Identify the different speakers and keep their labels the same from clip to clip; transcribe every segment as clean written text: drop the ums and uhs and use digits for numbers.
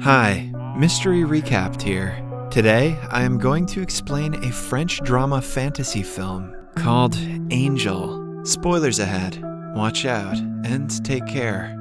Speaker 1: Hi, Mystery Recapped here. Today, I am going to explain a French drama fantasy film called Angel. Spoilers ahead. Watch out and take care.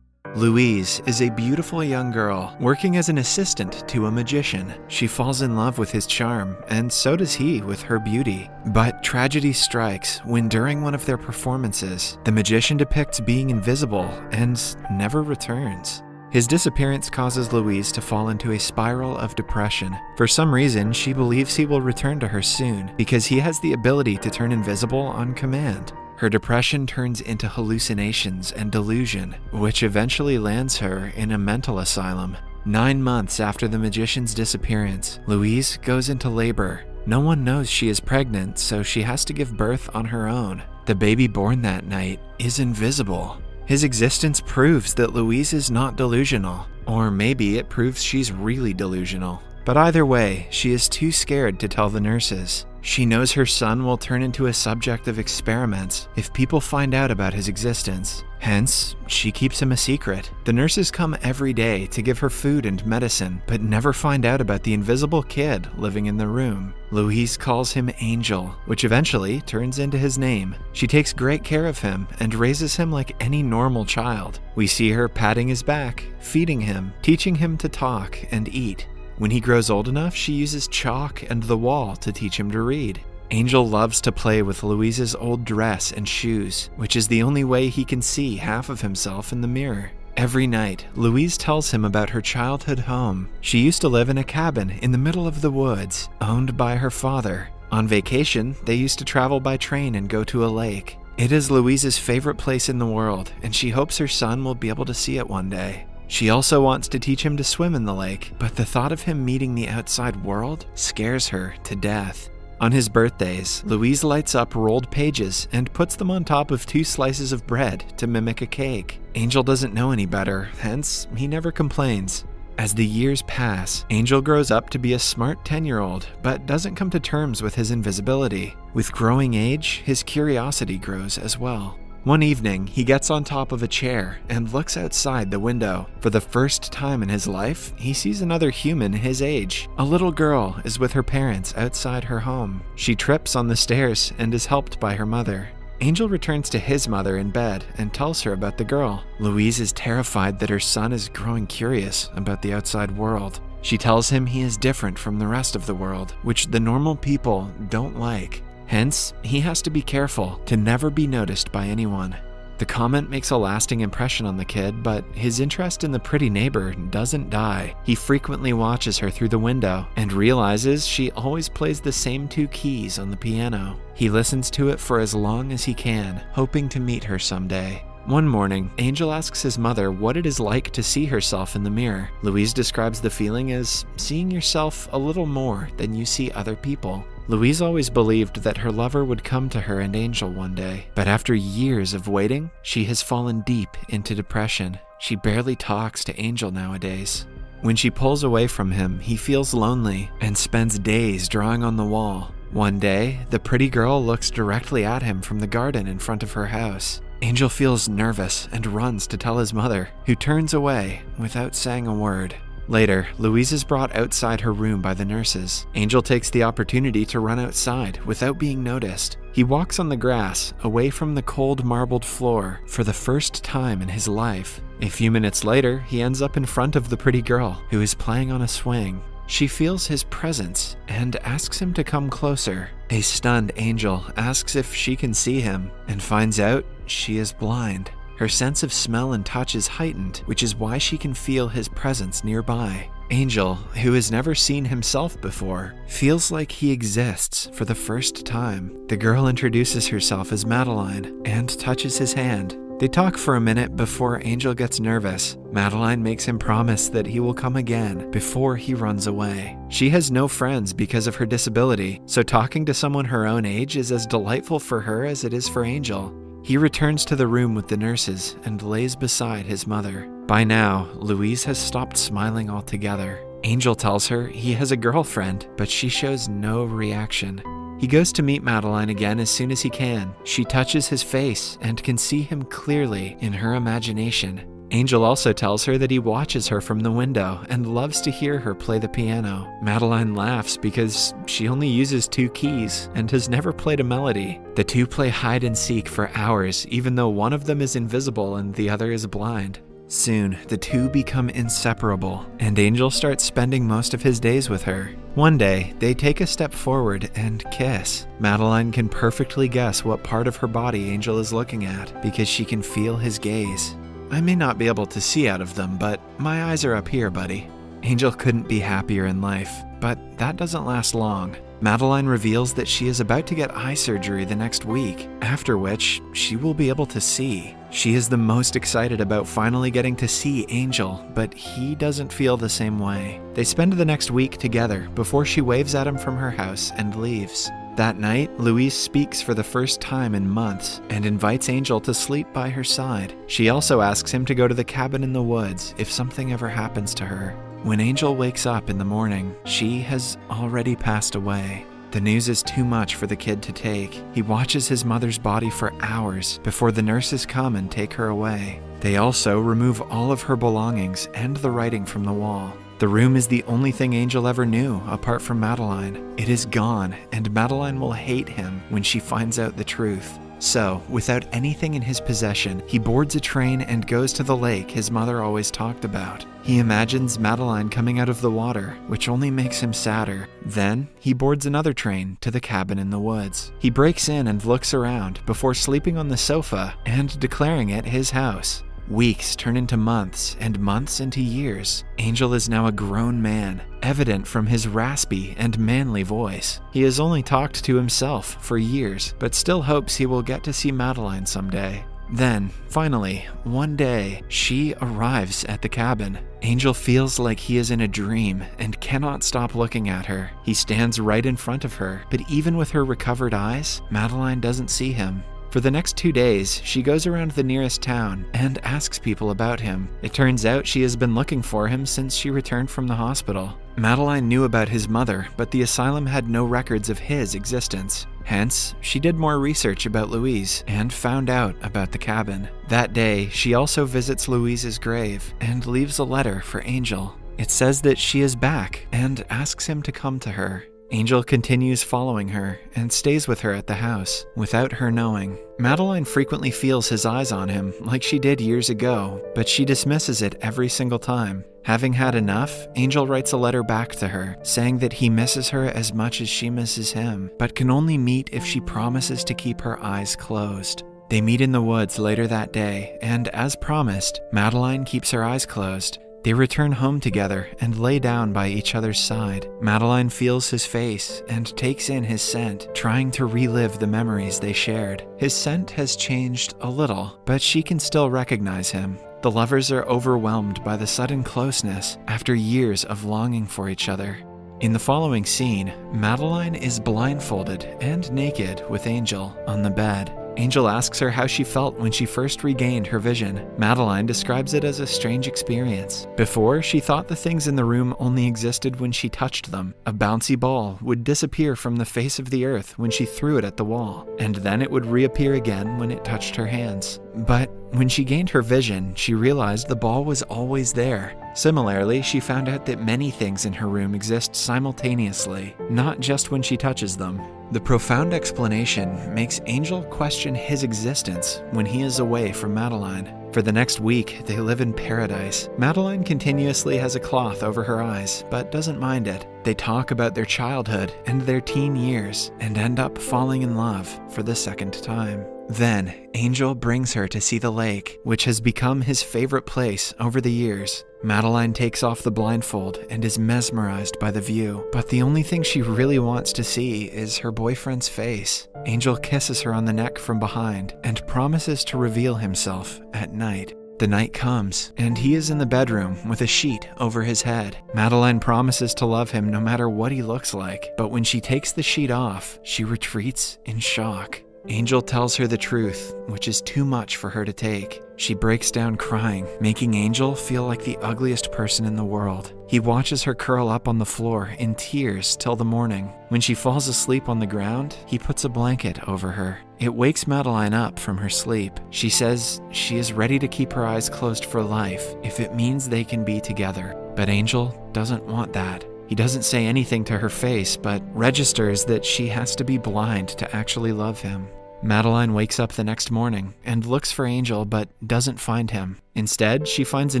Speaker 1: Louise is a beautiful young girl working as an assistant to a magician. She falls in love with his charm, and so does he with her beauty. But tragedy strikes when during one of their performances, the magician depicts being invisible and never returns. His disappearance causes Louise to fall into a spiral of depression. For some reason, she believes he will return to her soon because he has the ability to turn invisible on command. Her depression turns into hallucinations and delusion, which eventually lands her in a mental asylum. 9 months after the magician's disappearance, Louise goes into labor. No one knows she is pregnant, so she has to give birth on her own. The baby born that night is invisible. His existence proves that Louise is not delusional, or maybe it proves she's really delusional. But either way, she is too scared to tell the nurses. She knows her son will turn into a subject of experiments if people find out about his existence. Hence, she keeps him a secret. The nurses come every day to give her food and medicine, but never find out about the invisible kid living in the room. Louise calls him Angel, which eventually turns into his name. She takes great care of him and raises him like any normal child. We see her patting his back, feeding him, teaching him to talk and eat. When he grows old enough, she uses chalk and the wall to teach him to read. Angel loves to play with Louise's old dress and shoes, which is the only way he can see half of himself in the mirror. Every night, Louise tells him about her childhood home. She used to live in a cabin in the middle of the woods, owned by her father. On vacation, they used to travel by train and go to a lake. It is Louise's favorite place in the world, and she hopes her son will be able to see it one day. She also wants to teach him to swim in the lake, but the thought of him meeting the outside world scares her to death. On his birthdays, Louise lights up rolled pages and puts them on top of 2 slices of bread to mimic a cake. Angel doesn't know any better, hence he never complains. As the years pass, Angel grows up to be a smart 10-year-old, but doesn't come to terms with his invisibility. With growing age, his curiosity grows as well. One evening, he gets on top of a chair and looks outside the window. For the first time in his life, he sees another human his age. A little girl is with her parents outside her home. She trips on the stairs and is helped by her mother. Angel returns to his mother in bed and tells her about the girl. Louise is terrified that her son is growing curious about the outside world. She tells him he is different from the rest of the world, which the normal people don't like. Hence, he has to be careful to never be noticed by anyone. The comment makes a lasting impression on the kid, but his interest in the pretty neighbor doesn't die. He frequently watches her through the window and realizes she always plays the same 2 keys on the piano. He listens to it for as long as he can, hoping to meet her someday. One morning, Angel asks his mother what it is like to see herself in the mirror. Louise describes the feeling as seeing yourself a little more than you see other people. Louise always believed that her lover would come to her and Angel one day, but after years of waiting, she has fallen deep into depression. She barely talks to Angel nowadays. When she pulls away from him, he feels lonely and spends days drawing on the wall. One day, the pretty girl looks directly at him from the garden in front of her house. Angel feels nervous and runs to tell his mother, who turns away without saying a word. Later, Louise is brought outside her room by the nurses. Angel takes the opportunity to run outside without being noticed. He walks on the grass, away from the cold marbled floor, for the first time in his life. A few minutes later, he ends up in front of the pretty girl, who is playing on a swing. She feels his presence and asks him to come closer. A stunned Angel asks if she can see him and finds out she is blind. Her sense of smell and touch is heightened, which is why she can feel his presence nearby. Angel, who has never seen himself before, feels like he exists for the first time. The girl introduces herself as Madeline and touches his hand. They talk for a minute before Angel gets nervous. Madeline makes him promise that he will come again before he runs away. She has no friends because of her disability, so talking to someone her own age is as delightful for her as it is for Angel. He returns to the room with the nurses and lays beside his mother. By now, Louise has stopped smiling altogether. Angel tells her he has a girlfriend, but she shows no reaction. He goes to meet Madeline again as soon as he can. She touches his face and can see him clearly in her imagination. Angel also tells her that he watches her from the window and loves to hear her play the piano. Madeline laughs because she only uses 2 keys and has never played a melody. The two play hide and seek for hours, even though one of them is invisible and the other is blind. Soon, the two become inseparable, and Angel starts spending most of his days with her. One day, they take a step forward and kiss. Madeline can perfectly guess what part of her body Angel is looking at because she can feel his gaze. "I may not be able to see out of them, but my eyes are up here, buddy." Angel couldn't be happier in life, but that doesn't last long. Madeline reveals that she is about to get eye surgery the next week, after which she will be able to see. She is the most excited about finally getting to see Angel, but he doesn't feel the same way. They spend the next week together before she waves at him from her house and leaves. That night, Louise speaks for the first time in months and invites Angel to sleep by her side. She also asks him to go to the cabin in the woods if something ever happens to her. When Angel wakes up in the morning, she has already passed away. The news is too much for the kid to take. He watches his mother's body for hours before the nurses come and take her away. They also remove all of her belongings and the writing from the wall. The room is the only thing Angel ever knew apart from Madeline. It is gone, and Madeline will hate him when she finds out the truth. So, without anything in his possession, he boards a train and goes to the lake his mother always talked about. He imagines Madeline coming out of the water, which only makes him sadder. Then, he boards another train to the cabin in the woods. He breaks in and looks around before sleeping on the sofa and declaring it his house. Weeks turn into months, and months into years. Angel is now a grown man, evident from his raspy and manly voice. He has only talked to himself for years, but still hopes he will get to see Madeline someday. Then, finally, one day, she arrives at the cabin. Angel feels like he is in a dream and cannot stop looking at her. He stands right in front of her, but even with her recovered eyes, Madeline doesn't see him. For the next 2 days, she goes around the nearest town and asks people about him. It turns out she has been looking for him since she returned from the hospital. Madeline knew about his mother, but the asylum had no records of his existence. Hence, she did more research about Louise and found out about the cabin. That day, she also visits Louise's grave and leaves a letter for Angel. It says that she is back and asks him to come to her. Angel continues following her and stays with her at the house, without her knowing. Madeline frequently feels his eyes on him, like she did years ago, but she dismisses it every single time. Having had enough, Angel writes a letter back to her, saying that he misses her as much as she misses him, but can only meet if she promises to keep her eyes closed. They meet in the woods later that day, and as promised, Madeline keeps her eyes closed. They return home together and lay down by each other's side. Madeline feels his face and takes in his scent, trying to relive the memories they shared. His scent has changed a little, but she can still recognize him. The lovers are overwhelmed by the sudden closeness after years of longing for each other. In the following scene, Madeline is blindfolded and naked with Angel on the bed. Angel asks her how she felt when she first regained her vision. Madeline describes it as a strange experience. Before, she thought the things in the room only existed when she touched them. A bouncy ball would disappear from the face of the earth when she threw it at the wall, and then it would reappear again when it touched her hands. But when she gained her vision, she realized the ball was always there. Similarly, she found out that many things in her room exist simultaneously, not just when she touches them. The profound explanation makes Angel question his existence when he is away from Madeline. For the next week, they live in paradise. Madeline continuously has a cloth over her eyes, but doesn't mind it. They talk about their childhood and their teen years, and end up falling in love for the second time. Then, Angel brings her to see the lake, which has become his favorite place over the years. Madeline takes off the blindfold and is mesmerized by the view, but the only thing she really wants to see is her boyfriend's face. Angel kisses her on the neck from behind and promises to reveal himself at night. The night comes, and he is in the bedroom with a sheet over his head. Madeline promises to love him no matter what he looks like, but when she takes the sheet off, she retreats in shock. Angel tells her the truth, which is too much for her to take. She breaks down crying, making Angel feel like the ugliest person in the world. He watches her curl up on the floor in tears till the morning. When she falls asleep on the ground, he puts a blanket over her. It wakes Madeline up from her sleep. She says she is ready to keep her eyes closed for life if it means they can be together. But Angel doesn't want that. He doesn't say anything to her face, but registers that she has to be blind to actually love him. Madeline wakes up the next morning and looks for Angel but doesn't find him. Instead, she finds a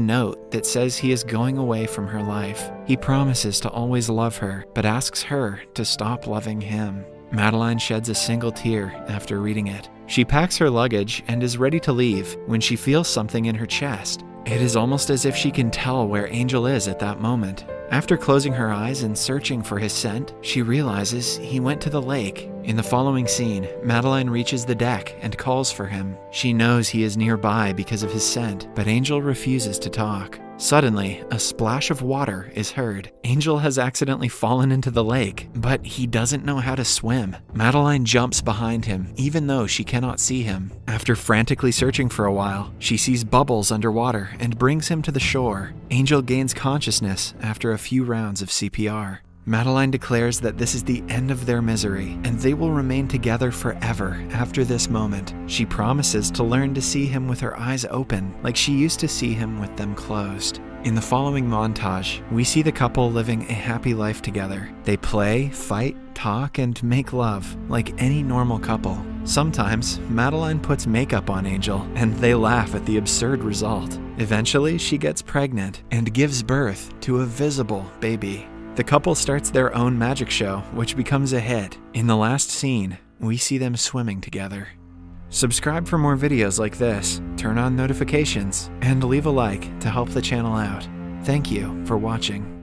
Speaker 1: note that says he is going away from her life. He promises to always love her, but asks her to stop loving him. Madeline sheds a single tear after reading it. She packs her luggage and is ready to leave when she feels something in her chest. It is almost as if she can tell where Angel is at that moment. After closing her eyes and searching for his scent, she realizes he went to the lake. In the following scene, Madeline reaches the deck and calls for him. She knows he is nearby because of his scent, but Angel refuses to talk. Suddenly, a splash of water is heard. Angel has accidentally fallen into the lake, but he doesn't know how to swim. Madeline jumps behind him, even though she cannot see him. After frantically searching for a while, she sees bubbles underwater and brings him to the shore. Angel gains consciousness after a few rounds of CPR. Madeline declares that this is the end of their misery, and they will remain together forever after this moment. She promises to learn to see him with her eyes open, like she used to see him with them closed. In the following montage, we see the couple living a happy life together. They play, fight, talk, and make love, like any normal couple. Sometimes, Madeline puts makeup on Angel, and they laugh at the absurd result. Eventually, she gets pregnant and gives birth to a visible baby. The couple starts their own magic show, which becomes a hit. In the last scene, we see them swimming together. Subscribe for more videos like this, turn on notifications, and leave a like to help the channel out. Thank you for watching.